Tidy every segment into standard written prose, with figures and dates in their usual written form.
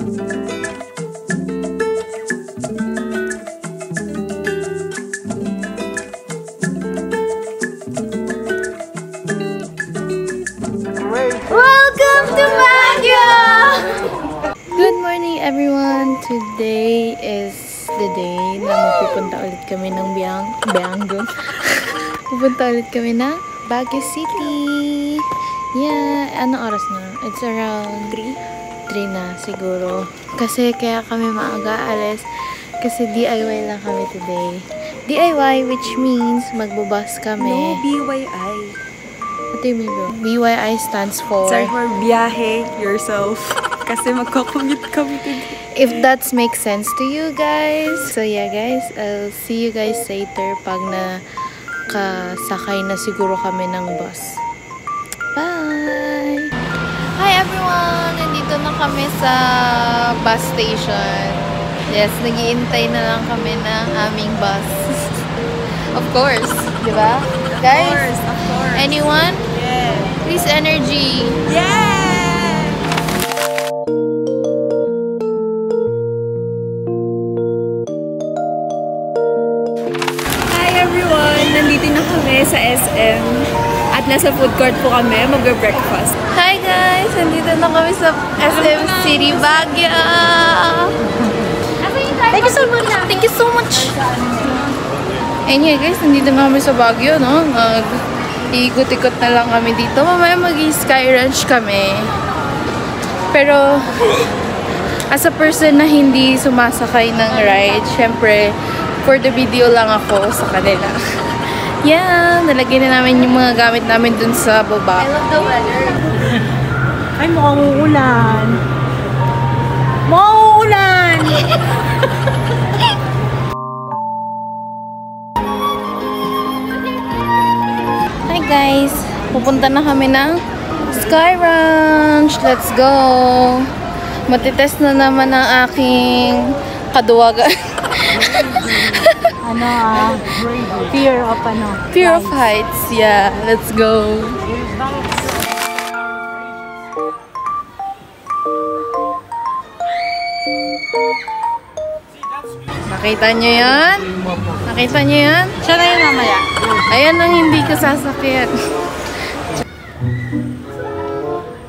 Welcome to Baguio! Good morning everyone! Today is the day na magpupunta ulit kami ng Baguio. Pupunta ulit kami ng Baguio City. Yeah, anong oras na? It's around 3 na siguro. Kasi kaya kami maaga alis. Kasi DIY lang kami today. DIY which means magbubus kami. No, BYI. What do you mean bro? BYI stands for... Sorry for biyahe yourself. Kasi magko-commute kami today. If that makes sense to you guys. So yeah guys, I'll see you guys later pag nakasakay na siguro kami ng bus. Bye! Hi everyone! Nandito na kami sa bus station. Yes, nag-iintay na lang kami ng aming bus. Of course, di ba? Guys, Of course. anyone? Yeah. Please energy! Yeah! Hi everyone! Nandito na kami sa SM. At nasa food court po kami, mag-breakfast. Hi guys! Nandito na kami sa SM City, Baguio! Thank you so much! Thank you so much! And yeah guys, nandito na kami sa Baguio, no? Iikot-ikot na lang kami dito. Mamaya mag-sky ranch kami. Pero, as a person na hindi sumasakay ng ride, syempre, for the video lang ako sa kanila. Yeah, nalagyan na namin yung mga gamit namin dun sa baba. I love the weather. Ay, mukhang uulan. Mukhang uulan! Hi guys! Pupunta na kami ng Sky Ranch! Let's go! Matitest na naman ang aking kaduwagan. Fear of heights. Yeah, let's go. Nakita nyo yan? Nakita nyo yan? Siya na yung mamaya. Ayan ang hindi ko sasakyan.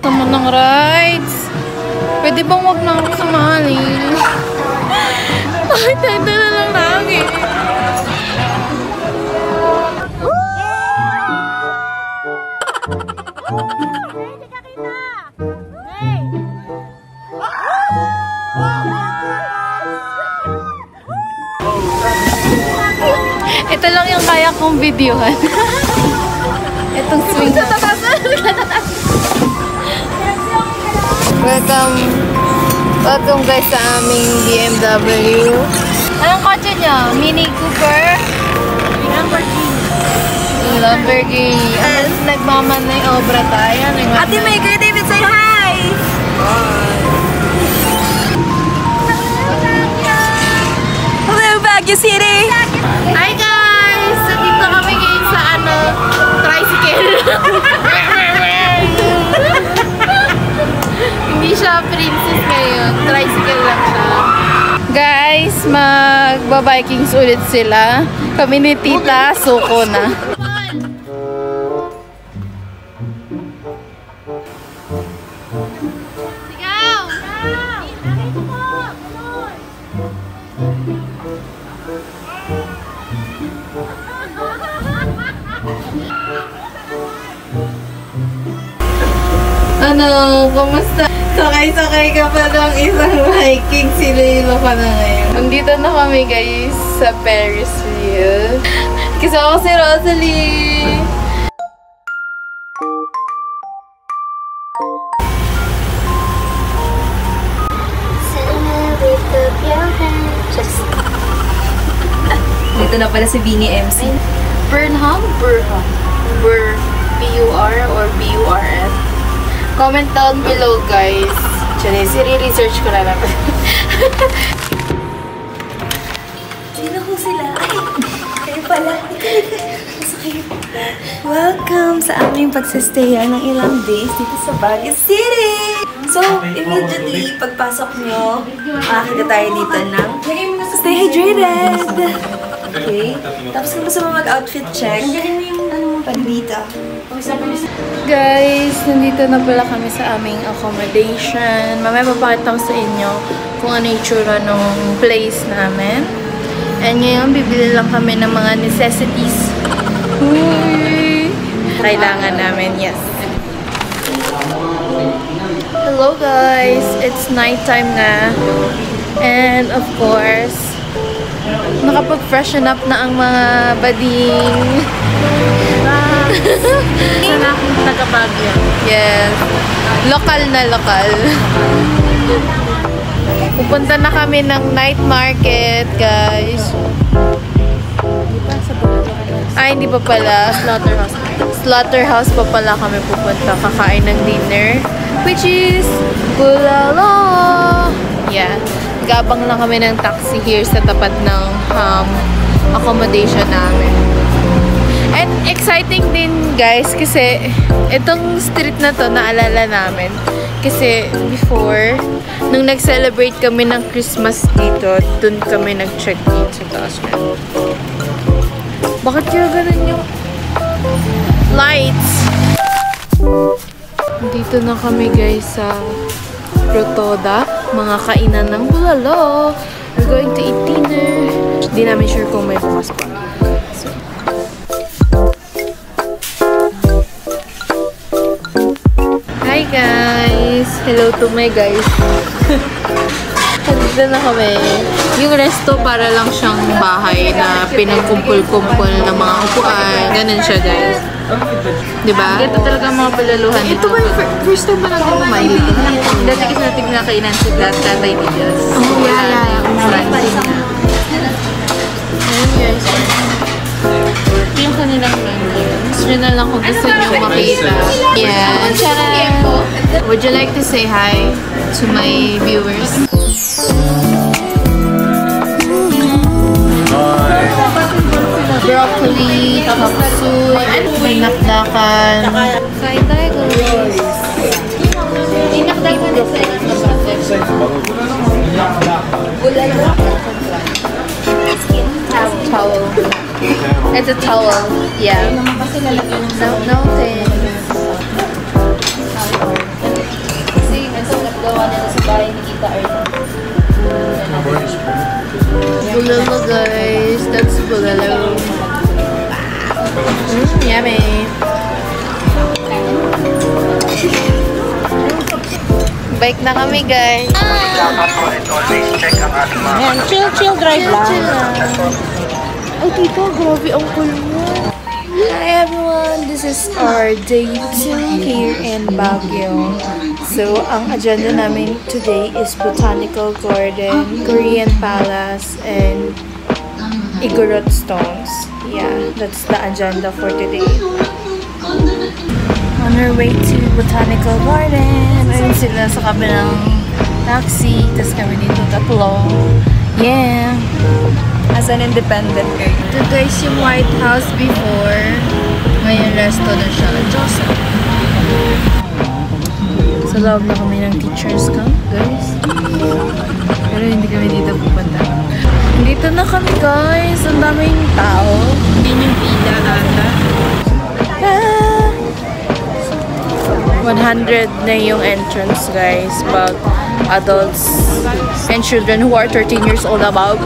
Tama ng rides. Pwede bang wag na ako sumali? Bakit ito na lang lagi? Ito lang yung kaya kong videohan. Itong swing na. Welcome guys sa aming BMW. Anong kotse nyo? Mini Cooper? Lamborghini. Yes. Nagmamanay obra tayo. Ate Maker David, say hi! Hello, Baguio City! Hi guys! So, dito kami ngayon sa tricycle. Hindi siya princess ngayon. Tricycle lang siya. Guys, magba-bikings ulit sila. Kami ni Tita, suko na. Ano, kumusta? Sakay-sakay ka pa ng isang hiking, sililo ka na ngayon. Nandito na kami guys sa Ferris wheel. Kasama ko si Rosalie. Dito na pala si Vinny MC. Burnham? B-U-R or B-U-R-F? Comment down below guys. Actually, siri-research ko na naman. Sino ko sila? Ay, pala. Welcome sa aming pagsistaya ng ilang days dito sa Baguio City! So, immediately, pagpasok nyo, makakita tayo dito ng stay hydrated! Okay? Tapos kung gusto mo mag-outfit check, pag dito. Guys, nandito na pala kami sa aming accommodation. Mamaya papakita ko sa inyo kung ano yung tsura ng place namin. And ngayon, bibili lang kami ng mga necessities. Uy! Kailangan namin, yes. Hello guys! It's nighttime na. And of course, nakapag-freshen up na ang mga bading. Sana akong taga-Baguio. Yes. Lokal na lokal. Pupunta na kami ng night market, guys. Ay, hindi pa pala. Slaughterhouse. Slaughterhouse pa pala kami pupunta. Kakain ng dinner. Which is Bulalo. Yeah. Gabang lang kami ng taxi here sa tapat ng accommodation namin. And exciting din, guys, kasi itong street na to naalala namin. Kasi before, nung nag-celebrate kami ng Christmas dito, dun kami nag-check-in sa taas na. Bakit kaya ganun yung lights? Dito na kami, guys, sa Rotoda. Mga kainan ng bulalo. We're going to eat dinner. Hindi namin sure kung may bukas pa. So, hi guys! Hello to my guys. Dito na kami. Yung resto para lang siyang bahay na pinagkumpul-kumpul ng mga upuan. Ganun siya, guys. Diba? Ito talaga mga palaluhan. Ito ba yung first time ba natin kumain dito? Dati kasi natin nakainan si Tatay Diaz. Oh, yeah. Ayun, guys. Ito yung kanilang menu. Gusto nyo na lang kung gusto nyo makita. Yeah. Would you like to say hi to my viewers? Broccoli, kapsuy, pinakdakan. Kain tayo, guys. Pinakdakan na sa towel. It's a towel. Yeah. No thanks. Kasi ito naggawa nila sa bahay ni Tita Arlene. Bulalo, guys. That's bulalo. Yummy. Bike na kami, guys. Ayan, chill drive lang. Ay, tito, grabe ang cool mo. Hi everyone, this is our day 2 here in Baguio. So, ang agenda namin today is Botanical Garden, Korean Palace, and Igorot Stones. Yeah, that's the agenda for today. On our way to Botanical Garden. Ayun sila sa kabilang taxi. Tapos kami dito tatlo. Yeah. As an independent girl. Ito guys yung White House before. Ngayon resto na siya. Joseph. Sa loob na kami ng teacher's camp, guys. Pero hindi kami dito pupunta. Dito na kami, guys. Ang daming tao. Yun yung pila ata. 100 na yung entrance, guys. But adults and children who are 13 years old above.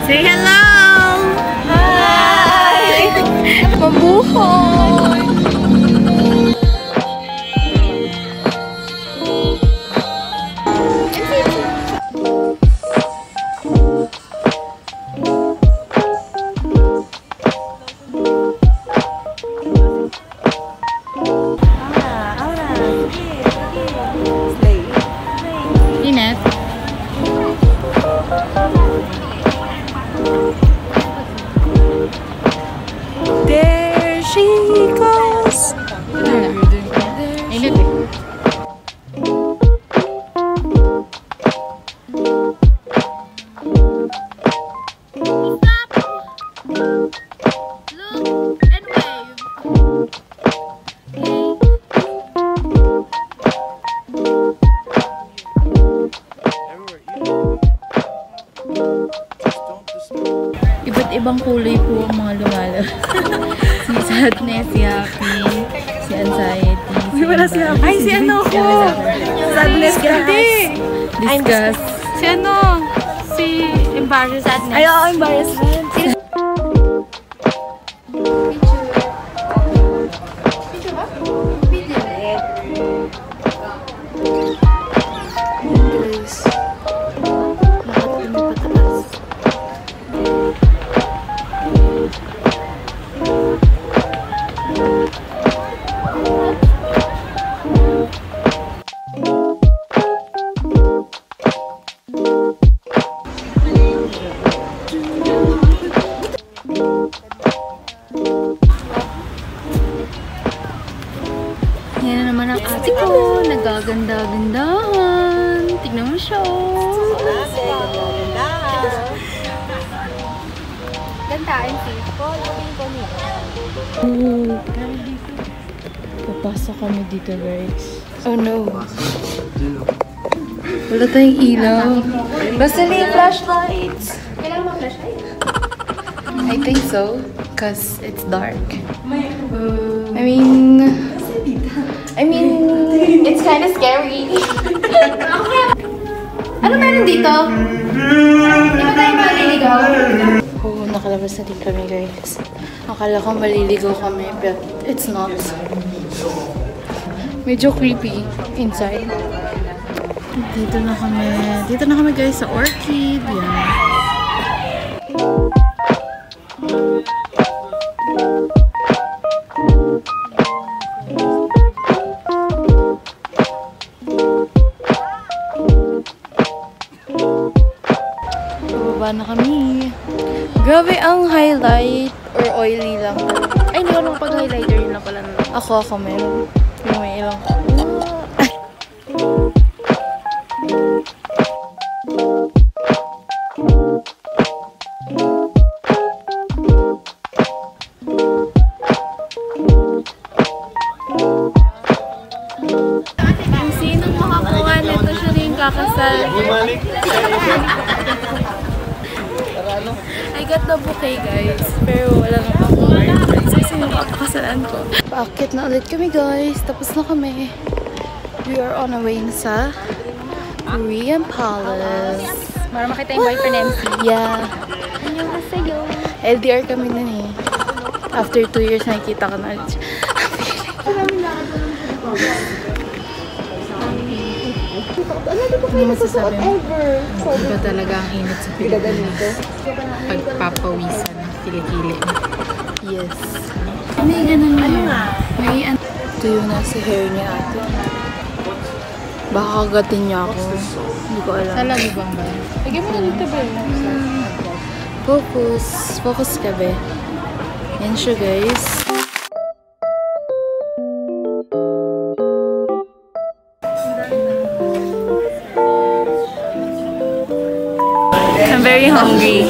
Say hello! Hi! Mabuhay! Inat. There she goes. Nesia, si Anxiety, si Wala si Happy. Ay, si ano ko? Sadness, Hindi. Discuss. Si ano? Si Embarrassed Sadness. Ay, oo, embarrassment. Guys, lahat kami pataas. Yan na naman ang ate ko. Nagaganda-gandahan. Tignan mo siya. Gantaan si Paul. Papasok kami dito, guys. Oh no. Wala tayong ilaw. Basta may flashlights. I think so. Cause it's dark. I mean, it's kind of scary. Ano meron dito? Di ba tayo maliligaw? Oo, nakalabas na din kami, guys. Akala ko maliligaw kami, but it's not. Medyo creepy inside. Dito na kami. Dito na kami, guys, sa Orchid. Yan. Bababa na kami. Grabe ang highlight or oily lang. Ay, hindi ko nung pag-highlighter yun lang pala. Ako meron. Yung may ilang ko. Kung sinong makakuha nito, siya rin kakasal. I got the bouquet, guys. Pero wala na pa ako. Kasi yung kapakasalan ko. Paakit na ulit kami, guys. Tapos na kami. We are on our way na sa Korean Palace. Para makita yung boyfriend MC. Yeah. LDR kami nun eh. After 2 years, nakikita ko na ulit siya. Ano masasabi mo? Iba talaga ang init sa Pilipinas. Pagpapawisan, kilikili. Yes. May ganun na. May tuyo na sa hair niya ate. Baka kagatin niya ako. Hindi ko alam. Talagibang ba? Lagyan mo na dito ba? Focus. Focus ka be. Yan siya, guys. I'm very hungry.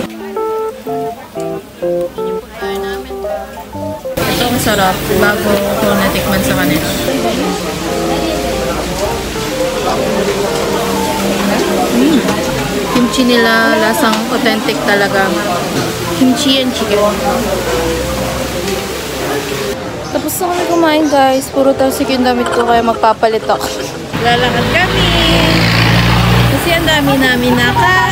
Ito ang sarap bago ko natikman sa kanila. Kimchi nila, lasang authentic talaga. Kimchi and chicken. Tapos na kami kumain, guys. Puro talsik yung damit ko, kaya magpapalit ako. Lalakad kami! Kasi ang dami namin nakain!